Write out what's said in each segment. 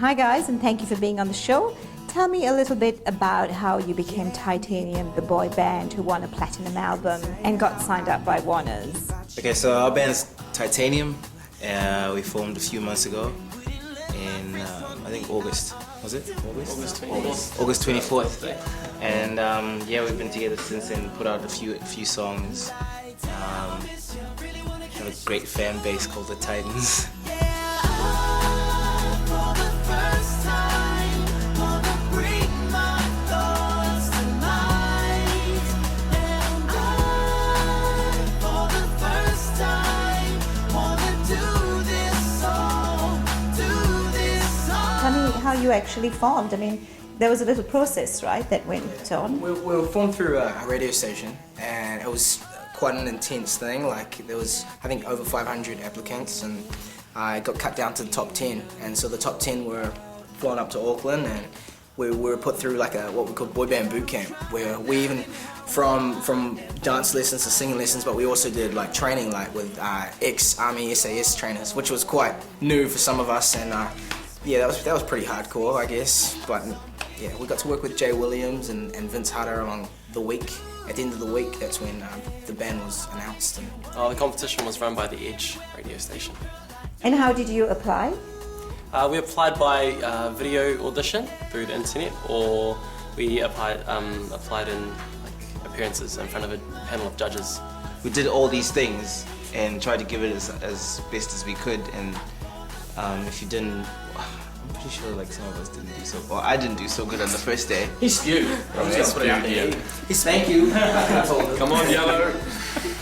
Hi guys, and thank you for being on the show. Tell me a little bit about how you became Titanium, the boy band who won a platinum album and got signed up by Warner's. Okay, so our band's Titanium. We formed a few months ago in, I think August. Was it? August 24th. August 24th. And yeah, we've been together since then, put out a few songs. Have a great fan base called the Titans. Tell me how you actually formed. I mean, there was a little process, right, that went on? We were formed through a radio station, and it was quite an intense thing. Like, there was, I think, over 500 applicants, and I got cut down to the top 10. And so the top 10 were flown up to Auckland, and we were put through like what we call boy band boot camp, where we even from dance lessons to singing lessons, but we also did like training like with ex-Army SAS trainers, which was quite new for some of us, and yeah, that was pretty hardcore, I guess. But yeah, we got to work with Jay Williams and Vince Harder along the week. At the end of the week, that's when the band was announced. And the competition was run by the Edge radio station. And how did you apply? We applied by video audition through the internet, or we applied in like appearances in front of a panel of judges. We did all these things and tried to give it as best as we could, and if you didn't, I'm pretty sure like some of us didn't do so, well, I didn't do so good on the first day. he spewed. He's spewed. Thank you. I told him. Come on, Yellow.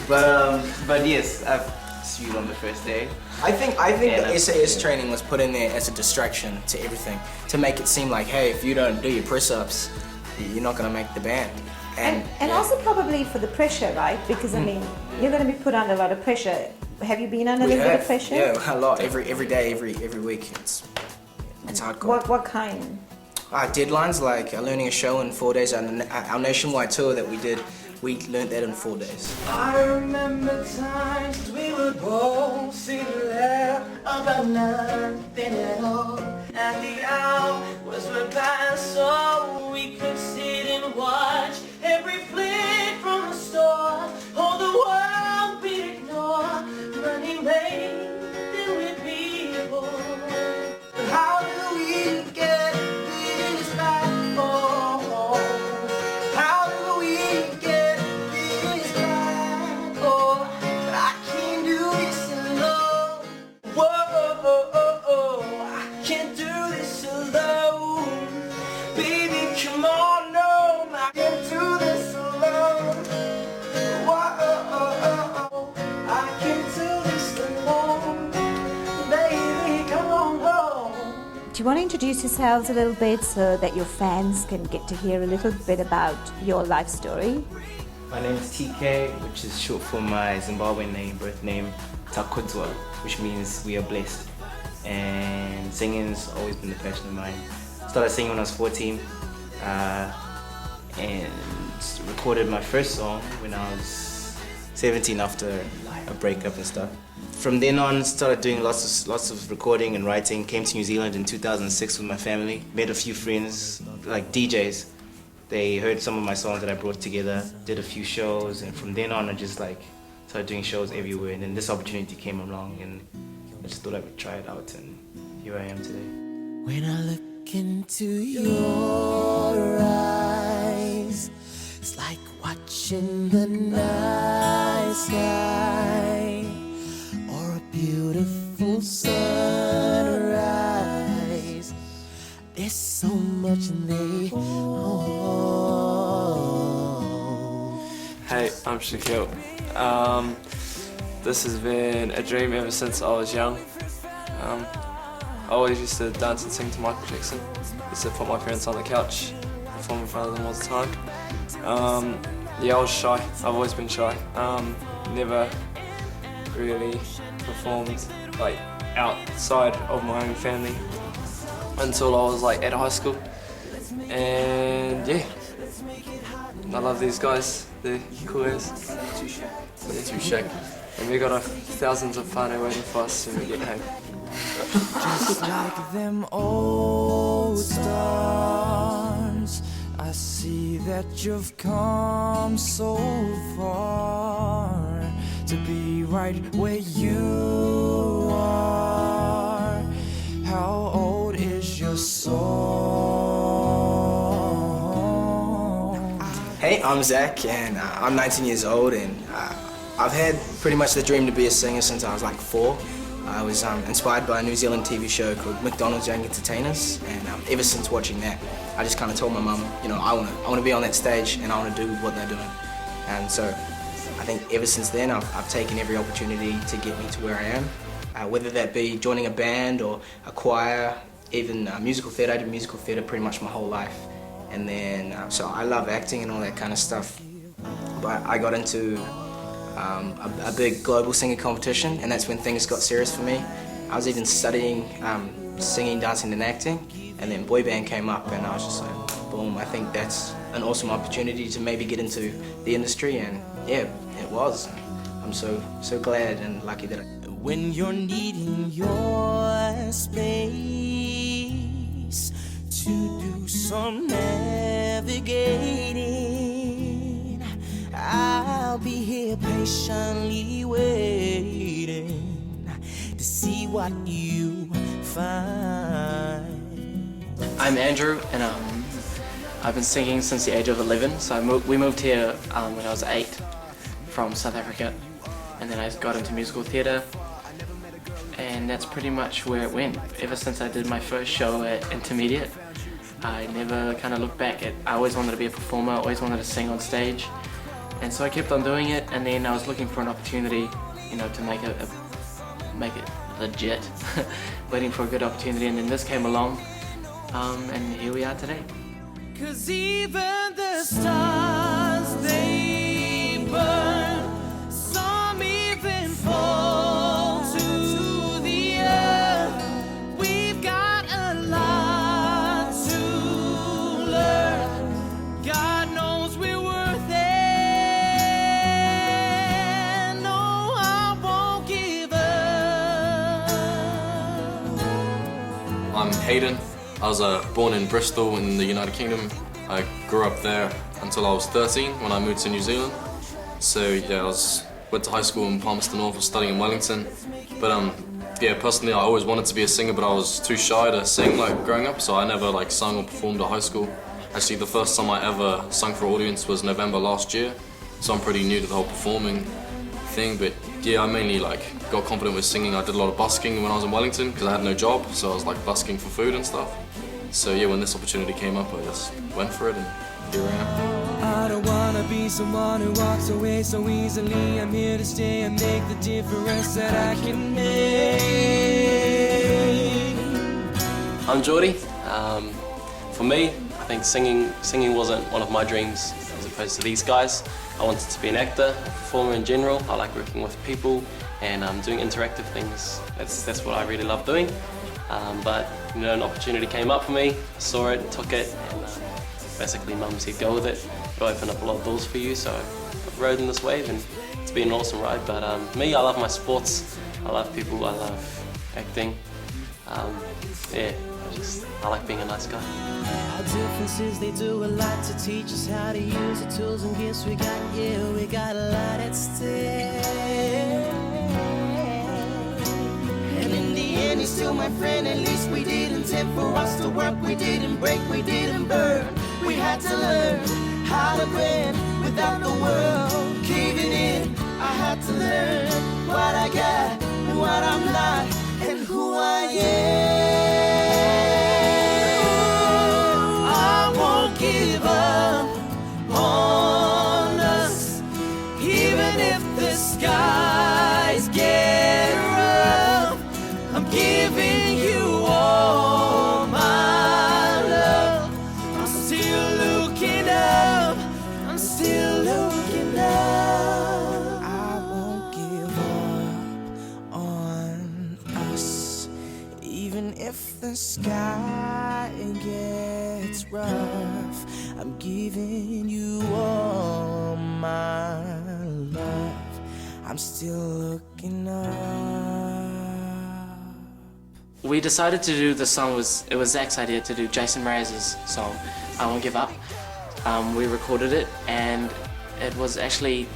But yes, I've spewed on the first day. I think the SAS training was put in there as a distraction to everything, to make it seem like, hey, if you don't do your press-ups, you're not going to make the band. And yeah. also probably for the pressure, right? Because I mean, you're going to be put under a lot of pressure. Have you been under a little bit of pressure? Yeah, a lot. Every day, every week. It's hardcore. What kind? Deadlines, like learning a show in 4 days. Our nationwide tour that we did, we learned that in 4 days. I remember times we would both sit there about nothing at all, and the hours would pass so we could sit and watch every flick from the store. All the world we'd ignore, running late then with people. But how do we get this back? Oh, how do we get this back? Oh, I can't do this alone. Whoa, I can't do this alone. Baby, come on, no, I can't do this alone. Whoa, I can't do this alone. Baby, come on home. Do you want to introduce yourselves a little bit so that your fans can get to hear a little bit about your life story? My name is TK, which is short for my Zimbabwean name, birth name, Takudzwa, which means we are blessed. And singing's always been a passion of mine. Started singing when I was 14, and recorded my first song when I was 17 after a breakup and stuff. From then on, started doing lots of recording and writing. Came to New Zealand in 2006 with my family. Made a few friends, like DJs. They heard some of my songs that I brought together, did a few shows, and from then on I just like started doing shows everywhere. And then this opportunity came along, and I just thought I would try it out, and here I am today. When I look into your eyes, it's like watching the night sky or a beautiful sunrise. There's so much in they hold. Hey, I'm Shaquille. This has been a dream ever since I was young. I always used to dance and sing to Michael Jackson. Used to put my parents on the couch, perform in front of them all the time. Yeah, I was shy. I've always been shy. Never really performed like outside of my own family until I was like at high school. And yeah, I love these guys. They're cool as. Touche. And we got thousands of whānau waiting for us when we get home. Just like them old stars, I see that you've come so far to be right where you are. How old is your soul? Hey, I'm Zach, and I'm 19 years old, and I've had pretty much the dream to be a singer since I was like 4. I was inspired by a New Zealand TV show called McDonald's Young Entertainers, and ever since watching that, I just kind of told my mum, you know, I want to be on that stage, and I want to do what they're doing. And so I think ever since then, I've taken every opportunity to get me to where I am, whether that be joining a band or a choir, even musical theatre. I did musical theatre pretty much my whole life. And then, so I love acting and all that kind of stuff. But I got into a big global singing competition, and that's when things got serious for me. I was even studying singing, dancing and acting, and then boy band came up, and I was just like, boom, I think that's an awesome opportunity to maybe get into the industry, and yeah, it was. I'm so glad and lucky that When you're needing your space to do some navigating, I'll be here patiently waiting to see what you find. I'm Andrew, and I've been singing since the age of 11. So we moved here when I was 8 from South Africa, and then I got into musical theatre, and that's pretty much where it went. Ever since I did my first show at intermediate, I never kind of looked back. I always wanted to be a performer, always wanted to sing on stage, and so I kept on doing it. And then I was looking for an opportunity, you know, to make it legit, waiting for a good opportunity, and then this came along, and here we are today. 'Cause even the stars, they burn, some even fall to the earth. We've got a lot to learn. God knows we're worth it. No, I won't give up. I'm Hayden. I was born in Bristol in the United Kingdom. I grew up there until I was 13 when I moved to New Zealand. So yeah, went to high school in Palmerston North, was studying in Wellington. But yeah, personally I always wanted to be a singer, but I was too shy to sing like growing up, so I never like sung or performed at high school. Actually, the first time I ever sung for an audience was November last year, so I'm pretty new to the whole performing thing. But yeah, I mainly like got confident with singing. I did a lot of busking when I was in Wellington because I had no job, so I was like busking for food and stuff. So yeah, when this opportunity came up, I just went for it, and here I am. I don't wanna be someone who walks away so easily. I'm here to stay and make the difference that I can make. I'm Geordie. For me, I think singing wasn't one of my dreams as opposed to these guys. I wanted to be an actor, a performer in general. I like working with people and doing interactive things. That's what I really love doing. But you know, an opportunity came up for me. I saw it, took it, and basically Mum said go with it. It'll open up a lot of doors for you. So I've rode this wave, and it's been an awesome ride. But me, I love my sports. I love people. I love acting. Yeah, I like being a nice guy. Our differences, they do a lot to teach us how to use the tools and gifts we got. Yeah, we got a lot at stake. And in the end, he's still my friend. At least we didn't tend for us to work. We didn't break, we didn't burn. We had to learn how to bend without the world caving in. I had to learn what I got and what I'm not and who I am. I won't give up on us, even if the skies get rough. I'm giving you all my love. I'm still looking up. I'm still looking up. I won't give up on us, even if the sky gets rough. I'm giving you all my love. I'm still looking up. we decided to do the song, it was Zach's idea to do Jason Mraz's song, I Won't Give Up. We recorded it, and it was actually,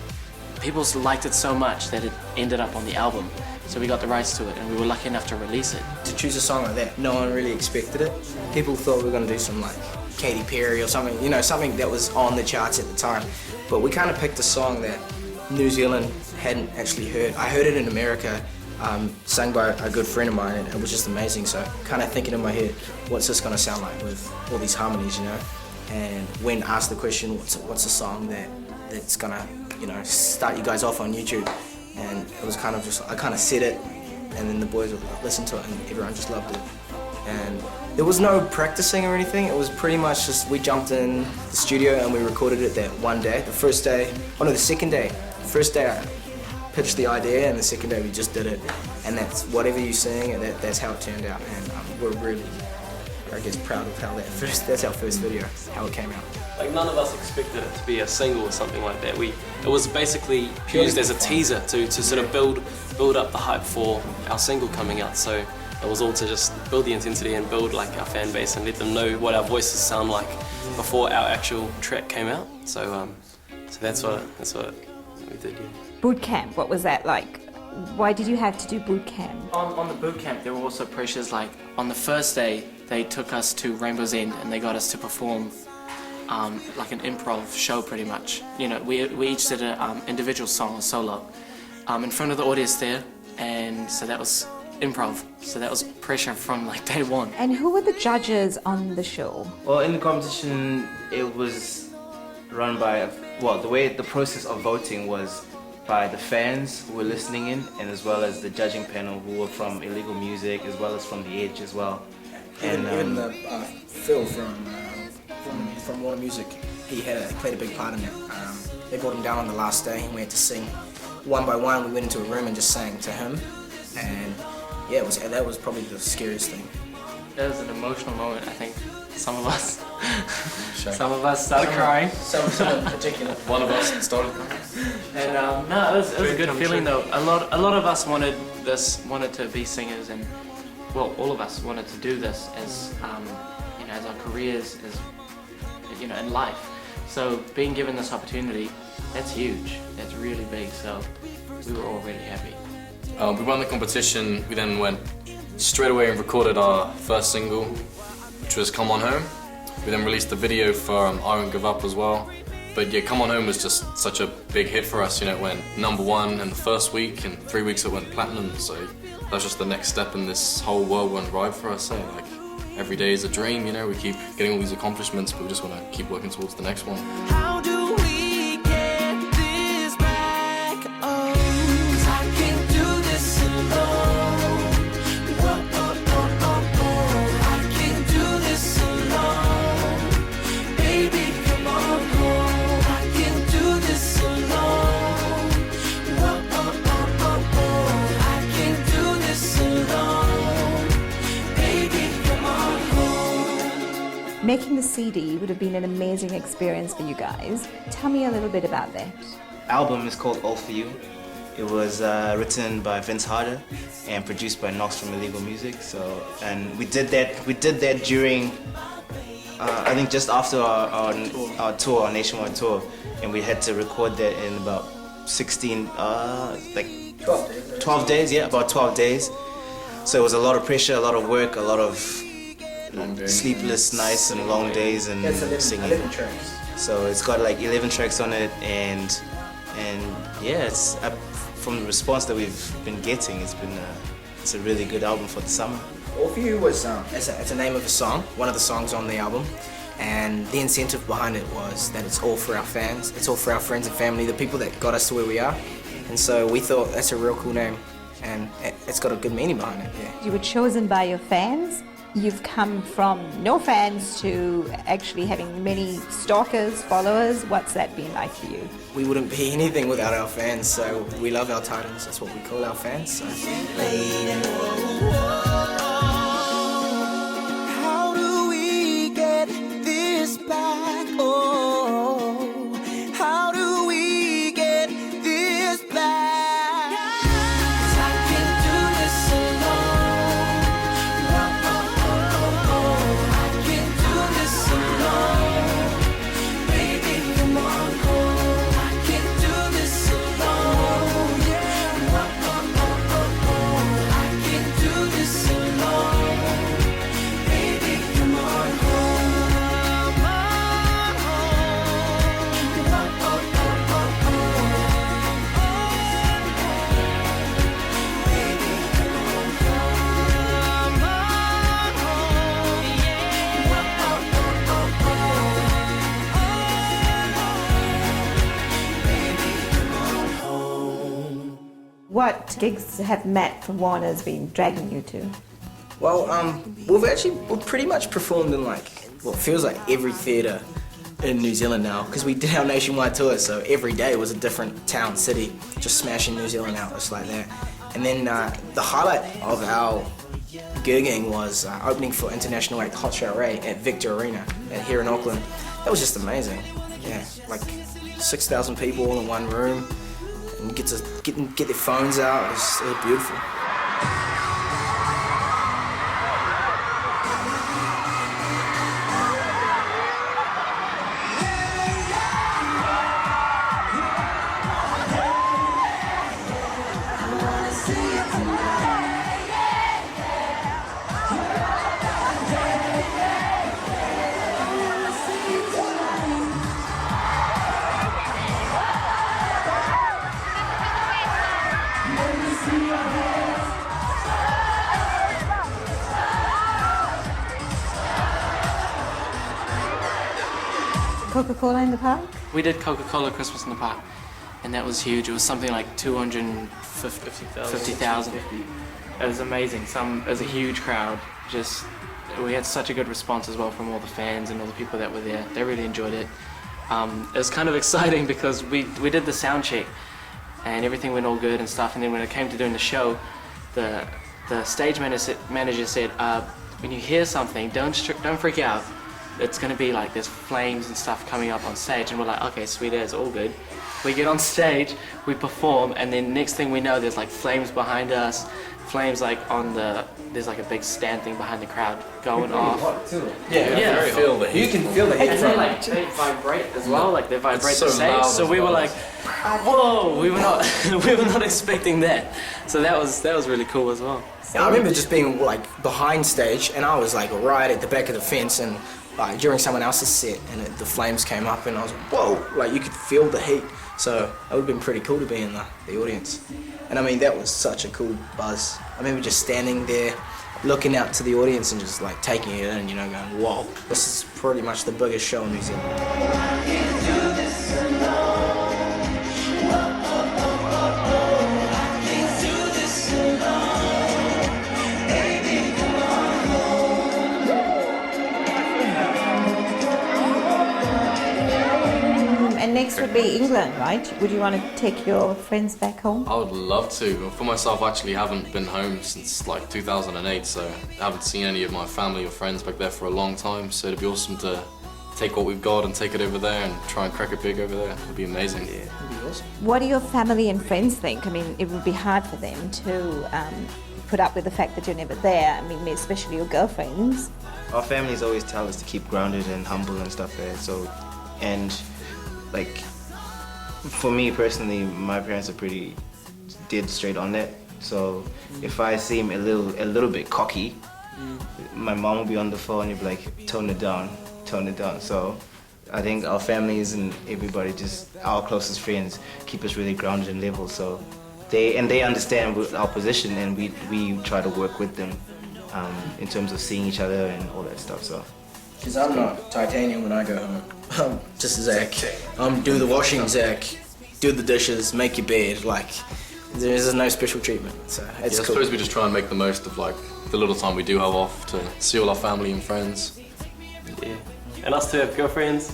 people liked it so much that it ended up on the album. So we got the rights to it, and we were lucky enough to release it. To choose a song like that, no one really expected it. People thought we were going to do some like Katy Perry or something, you know, something that was on the charts at the time. But we kind of picked a song that New Zealand hadn't actually heard. I heard it in America, sung by a good friend of mine, and it was just amazing. So kind of thinking in my head, what's this going to sound like with all these harmonies, you know? And when asked the question, what's a song that's going to, you know, start you guys off on YouTube? And it was kind of just, I kind of said it, and then the boys would listen to it, and everyone just loved it. And there was no practicing or anything. It was pretty much just, we jumped in the studio and we recorded it that one day. The first day, oh no, the second day. The first day I pitched the idea, and the second day we just did it. And that's whatever you sing, that's how it turned out. And we're really, I guess, proud of how that's our first video, how it came out. Like, none of us expected it to be a single or something like that. It was basically used as a teaser to sort of build up the hype for our single coming out. So it was all to just build the intensity and build like our fan base and let them know what our voices sound like before our actual track came out. So that's what we did. Yeah. Boot camp, what was that like? Why did you have to do boot camp? On the boot camp, there were also pressures. Like on the first day, they took us to Rainbow's End and they got us to perform like an improv show, pretty much. You know, we each did an individual song, a solo, in front of the audience there, and so that was improv. So that was pressure from like day one. And who were the judges on the show? Well, in the competition, it was run by, well, the process of voting was by the fans who were listening in, and as well as the judging panel who were from Illegal Music, as well as from The Edge as well. And even the Phil from Warner Music, he played a big part in it. They brought him down on the last day, and we had to sing one by one. We went into a room and just sang to him, and yeah, that was probably the scariest thing. That was an emotional moment. I think some of us started crying. Some in particular. One of us started crying. And no, it was a good feeling though. A lot of us wanted to be singers, and well, all of us wanted to do this as you know, as our careers, as you know, in life. So being given this opportunity, that's huge. That's really big. So we were all really happy. We won the competition. We then went straight away and recorded our first single, which was Come On Home. We then released the video for I Won't Give Up as well. But yeah, Come On Home was just such a big hit for us. You know, it went #1 in the first week, and 3 weeks it went platinum. So that's just the next step in this whole whirlwind ride for us. Eh? Like, every day is a dream, you know, we keep getting all these accomplishments, but we just want to keep working towards the next one. How do we get this back? Oh, 'cause I can't do this alone. Whoa, oh, oh, oh, oh. I can't do this alone. Baby, come on home. I can't do this alone. Whoa, oh, oh, oh, oh. I can't do this alone. Baby, come on home. Making the CD would have been an amazing experience for you guys. Tell me a little bit about that. Album is called All For You. It was written by Vince Harder and produced by Knox from Illegal Music. So, and we did that during, I think just after our tour, our nationwide tour, and we had to record that in about 12 days, yeah, about 12 days. So it was a lot of pressure, a lot of work, a lot of sleepless nights and long days and singing. 11 tracks. So it's got like 11 tracks on it, and yeah, it's from the response that we've been getting, it's a really good album for the summer. All For You was it's a name of a song, one of the songs on the album, and the incentive behind it was that it's all for our fans, it's all for our friends and family, the people that got us to where we are, and so we thought that's a real cool name, and it's got a good meaning behind it. Yeah. You were chosen by your fans. You've come from no fans to actually having many stalkers, followers. What's that been like for you? We wouldn't be anything without our fans, so we love our Titans, that's what we call our fans. So. How do we get this back? Oh, how do we get this back? 'Cause I can't do this alone. What gigs have Matt from Warner's been dragging you to? Well, we've pretty much performed in like, well, it feels like every theatre in New Zealand now, because we did our nationwide tour, so every day was a different town, city, just smashing New Zealand out, just like that. And then the highlight of our gigging was opening for International Act Hot Show Ray at Victor Arena here in Auckland. That was just amazing. Yeah, like 6,000 people all in one room, and you get to get their phones out. It was beautiful. Coca-Cola in the park? We did Coca-Cola Christmas in the Park, and that was huge. It was something like 250,000. It was amazing. It was a huge crowd. We had such a good response as well from all the fans and all the people that were there. They really enjoyed it. It was kind of exciting because we did the sound check, and everything went all good and stuff. And then when it came to doing the show, the stage manager said, when you hear something, don't freak out. It's going to be like there's flames and stuff coming up on stage, and we're like, okay, sweet as, all good. We get on stage, we perform, and then next thing we know, there's like flames behind us, flames like there's like a big stand thing behind the crowd going off. Yeah. You can feel the heat. And they vibrate as well, like they vibrate the stage. So we were like, whoa, we were not expecting that. So that was really cool as well. Yeah, I remember just being like behind stage, and I was like right at the back of the fence, and during someone else's set, and the flames came up, and I was like, whoa, like you could feel the heat. So it would have been pretty cool to be in the audience. And I mean, that was such a cool buzz. I remember just standing there, looking out to the audience and just like taking it in, going, whoa, this is pretty much the biggest show in New Zealand. And next would be England, right? Would you want to take your friends back home? I would love to. For myself, I actually haven't been home since like 2008, so I haven't seen any of my family or friends back there for a long time, so it'd be awesome to take what we've got and take it over there and try and crack it big over there. It'd be amazing. Yeah, it'd be awesome. What do your family and friends think? I mean, it would be hard for them to put up with the fact that you're never there. I mean, especially your girlfriends. Our families always tell us to keep grounded and humble and stuff there. So, and like, for me personally, my parents are pretty dead straight on that. So if I seem a little bit cocky, my mom will be on the phone and be like, tone it down. So I think our families and everybody, just our closest friends, keep us really grounded and level. So they understand our position, and we try to work with them in terms of seeing each other and all that stuff. So. Because I'm not titanium when I go home. I'm just Zach. Do the washing, Zach. Do the dishes, make your bed. Like, there's no special treatment. So it's cool. I suppose we just try and make the most of like the little time we do have off to see all our family and friends. Yeah, and us too have girlfriends.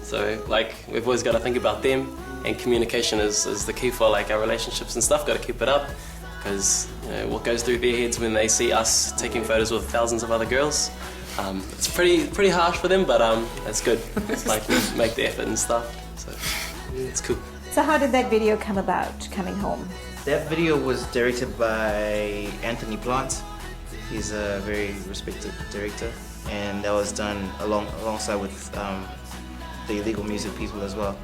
So like we've always got to think about them, and communication is the key for like our relationships and stuff. Got to keep it up, because what goes through their heads when they see us taking photos with thousands of other girls. It's pretty harsh for them, but it's good. It's like we make the effort and stuff, so it's cool. So how did that video come about, coming home? That video was directed by Anthony Plant. He's a very respected director, and that was done alongside with the illegal music people as well.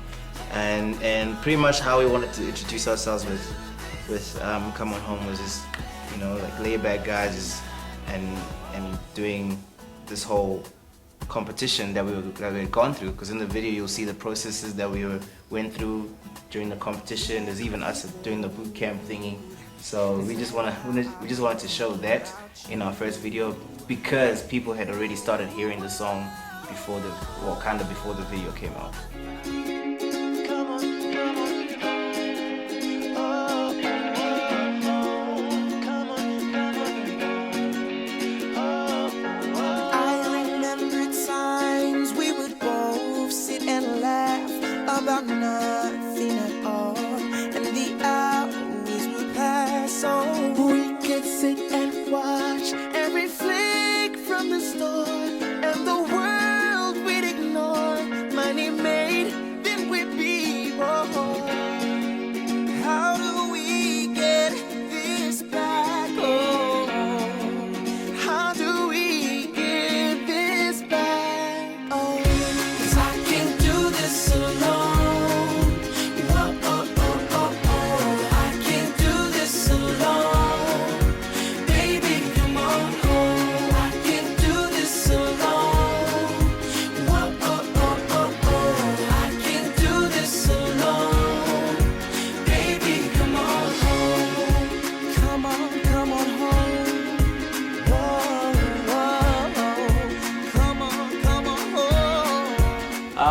And pretty much how we wanted to introduce ourselves with Come On Home was just, like laid back guys and doing this whole competition that we had gone through, because in the video you'll see the processes that we went through during the competition. There's even us doing the boot camp thingy. So we just wanted to show that in our first video, because people had already started hearing the song before the video came out.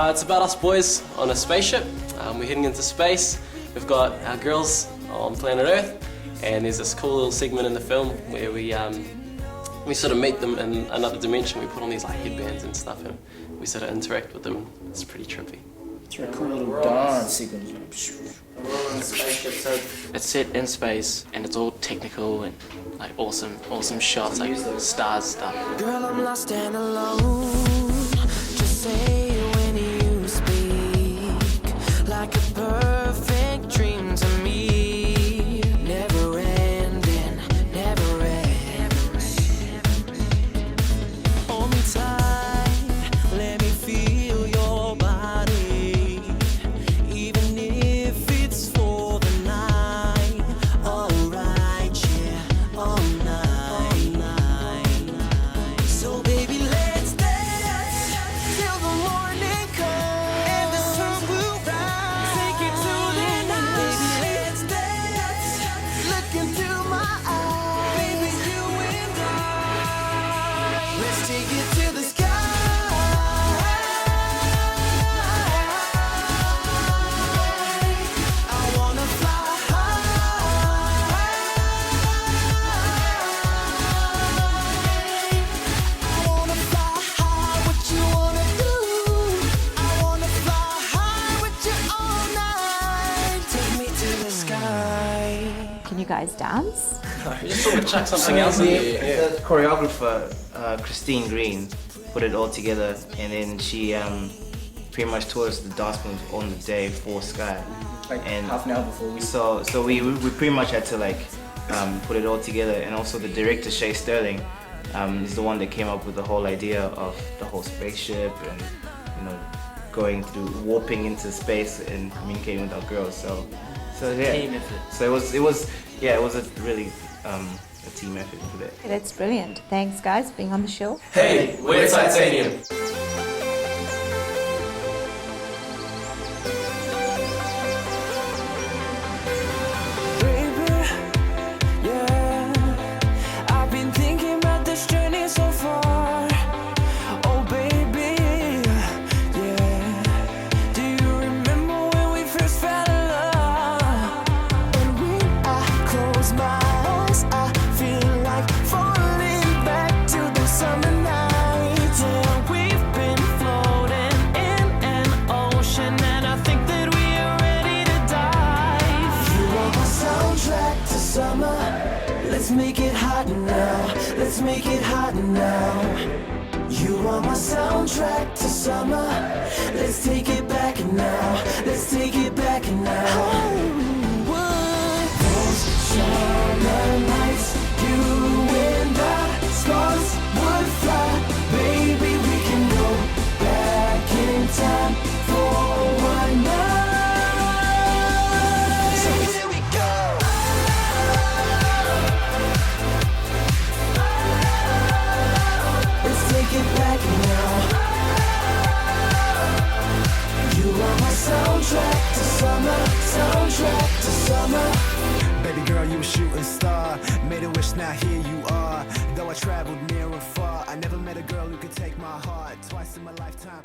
It's about us boys on a spaceship. We're heading into space. We've got our girls on planet Earth, and there's this cool little segment in the film where we sort of meet them in another dimension. We put on these like headbands and stuff, and we sort of interact with them. It's pretty trippy. It's a cool little dance sequence. It's set in space and it's all technical and like awesome shots, like stars stuff. Girl, I'm lost and alone. Just say when you speak, like a perfect dream to me. Never ending, never ending. Hold me tight, let me feel your body, even if it's for the night. Alright, yeah, all night. So baby, let's dance till the morning comes, and the sun will rise. Take it to the night. Baby, let's dance. Look into my eyes, baby, you and I. Let's take it to the sky. I wanna fly high. I wanna fly high. What you wanna do? I wanna fly high with you all night. Take me to the sky. Can you guys dance? We just sort of chuck something else in there. The choreographer, Christine Green, put it all together, and then she pretty much taught us the dance moves on the day for Sky. Like And half an hour before we So we pretty much had to like put it all together, and also the director Shay Sterling is the one that came up with the whole idea of the whole spaceship and going through warping into space and communicating with our girls. So yeah. Team effort. So it was a really a team effort for that. That's brilliant. Thanks, guys, for being on the show. Hey, we're Titanium. Baby, yeah, I've been thinking about this journey so far. Oh baby, yeah, do you remember when we first fell in love? And when I close my eyes, I feel like falling back to the summer nights. Yeah, we've been floating in an ocean, and I think that we are ready to dive. You are my soundtrack to summer. Let's make it hot now. Let's make it hot now. You are my soundtrack to summer. Let's take it back now. Let's take it back now. Those summer nights, you and I, sparks would fly. Baby, we can go back in time for one night. So here we go. Let's take it back now. You are my soundtrack to summer, soundtrack to summer. Baby girl, you a shooting star. Made a wish, now here you are. Though I traveled near and far, I never met a girl who could take my heart. Twice in my lifetime.